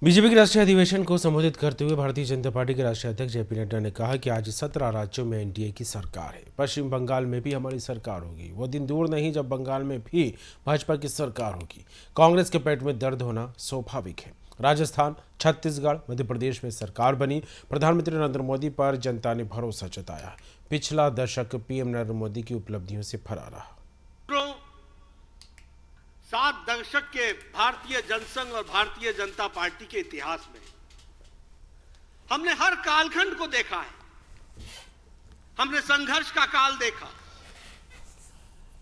BJP के राष्ट्रीय अधिवेशन को संबोधित करते हुए भारतीय जनता पार्टी के राष्ट्रीय अध्यक्ष जेपी नड्डा ने कहा कि आज 17 राज्यों में एनडीए की सरकार है। पश्चिम बंगाल में भी हमारी सरकार होगी। वो दिन दूर नहीं जब बंगाल में भी भाजपा की सरकार होगी। कांग्रेस के पेट में दर्द होना स्वाभाविक है। राजस्थान, छत्तीसगढ़, मध्य प्रदेश में सरकार बनी। प्रधानमंत्री नरेंद्र मोदी पर जनता ने भरोसा जताया। पिछला दशक पीएम नरेंद्र मोदी की उपलब्धियों से भरा रहा। 7 दशक के भारतीय जनसंघ और भारतीय जनता पार्टी के इतिहास में हमने हर कालखंड को देखा है। हमने संघर्ष का काल देखा,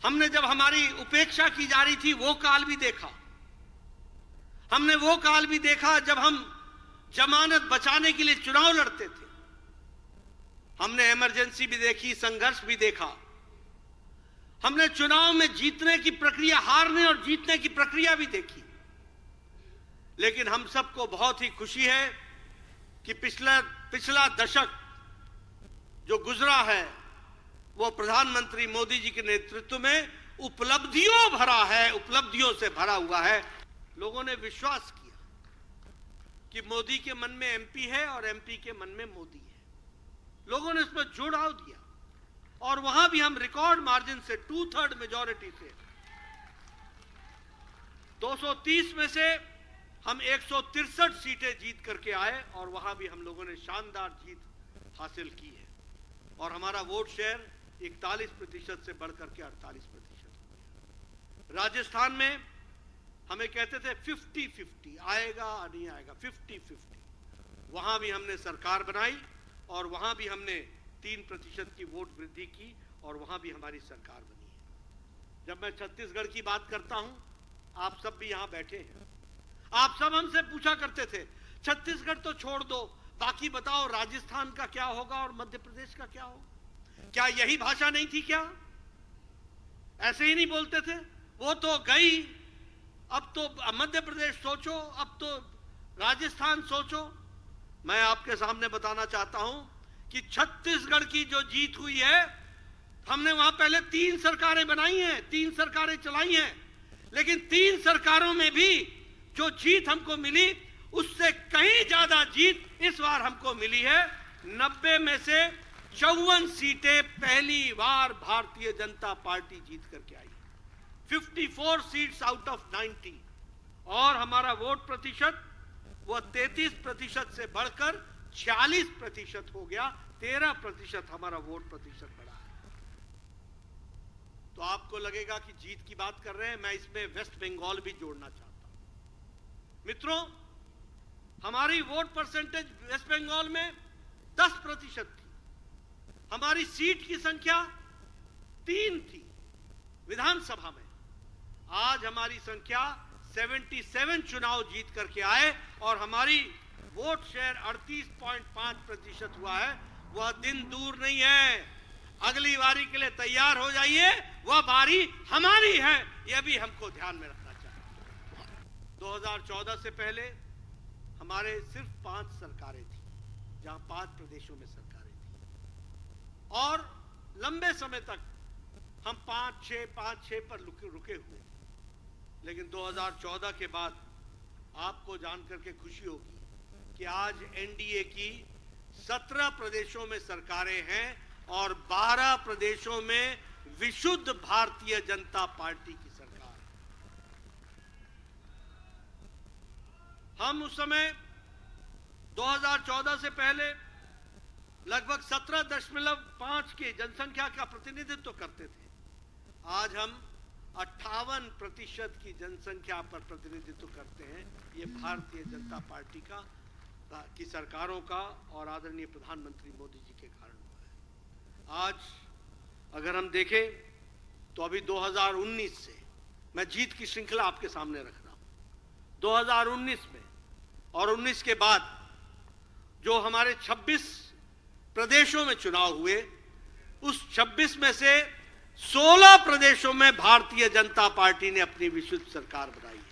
हमने जब हमारी उपेक्षा की जा रही थी वो काल भी देखा, हमने वो काल भी देखा जब हम जमानत बचाने के लिए चुनाव लड़ते थे। हमने इमरजेंसी भी देखी, संघर्ष भी देखा। हमने चुनाव में जीतने की प्रक्रिया, हारने और जीतने की प्रक्रिया भी देखी। लेकिन हम सबको बहुत ही खुशी है कि पिछला दशक जो गुजरा है वो प्रधानमंत्री मोदी जी के नेतृत्व में उपलब्धियों भरा है, उपलब्धियों से भरा हुआ है। लोगों ने विश्वास किया कि मोदी के मन में एमपी है और एमपी के मन में मोदी है। लोगों ने इसमें जुड़ाव दिया और वहां भी हम रिकॉर्ड मार्जिन से 2/3 मेजॉरिटी से 230 में से हम 163 सीटें जीत करके आए और वहां भी हम लोगों ने शानदार जीत हासिल की है और हमारा वोट शेयर 41% से बढ़कर के 48%। राजस्थान में हमें कहते थे 50-50 आएगा नहीं आएगा, 50-50। वहां भी हमने सरकार बनाई और वहां भी हमने 3% की वोट वृद्धि की और वहां भी हमारी सरकार बनी है। जब मैं छत्तीसगढ़ की बात करता हूं, आप सब भी यहां बैठे हैं, आप सब हमसे पूछा करते थे छत्तीसगढ़ तो छोड़ दो, बाकी बताओ राजस्थान का क्या होगा और मध्य प्रदेश का क्या होगा। क्या यही भाषा नहीं थी क्या? ऐसे ही नहीं बोलते थे? वो तो गई, अब तो मध्य प्रदेश सोचो, अब तो राजस्थान सोचो। मैं आपके सामने बताना चाहता हूं कि छत्तीसगढ़ की जो जीत हुई है, हमने वहां पहले 3 सरकारें बनाई हैं, 3 सरकारें चलाई हैं, लेकिन 3 सरकारों में भी जो जीत हमको मिली उससे कहीं ज्यादा जीत इस बार हमको मिली है। 90 में से 54 सीटें पहली बार भारतीय जनता पार्टी जीत करके आई, 54 सीट्स आउट ऑफ 90। और हमारा वोट प्रतिशत वो 33% से बढ़कर 46% हो गया, 13% हमारा वोट प्रतिशत बढ़ा है। तो आपको लगेगा कि जीत की बात कर रहे हैं, मैं इसमें वेस्ट बंगाल भी जोड़ना चाहता हूं। मित्रों, हमारी वोट परसेंटेज वेस्ट बंगाल में 10% थी, हमारी सीट की संख्या 3 थी विधानसभा में। आज हमारी संख्या 77 चुनाव जीत करके आए और हमारी वोट शेयर 38.5% हुआ है। वह दिन दूर नहीं है, अगली बारी के लिए तैयार हो जाइए, वह बारी हमारी है, यह भी हमको ध्यान में रखना चाहिए। 2014 से पहले हमारे सिर्फ 5 सरकारें थी, जहां 5 प्रदेशों में सरकारें थी और लंबे समय तक हम 5-6 पर रुके हुए। लेकिन 2014 के बाद आपको जानकर के खुशी होगी कि आज एनडीए की 17 प्रदेशों में सरकारें हैं और 12 प्रदेशों में विशुद्ध भारतीय जनता पार्टी की सरकार है। हम उस समय 2014 से पहले लगभग 17.5 की जनसंख्या का प्रतिनिधित्व करते थे। आज हम 58% की जनसंख्या पर प्रतिनिधित्व करते हैं। ये भारतीय जनता पार्टी की सरकारों का और आदरणीय प्रधानमंत्री मोदी जी के कारण हुआ है। आज अगर हम देखें तो अभी 2019 से मैं जीत की श्रृंखला आपके सामने रख रहा हूं। 2019 में और 19 के बाद जो हमारे 26 प्रदेशों में चुनाव हुए, उस 26 में से 16 प्रदेशों में भारतीय जनता पार्टी ने अपनी विशुद्ध सरकार बनाई है।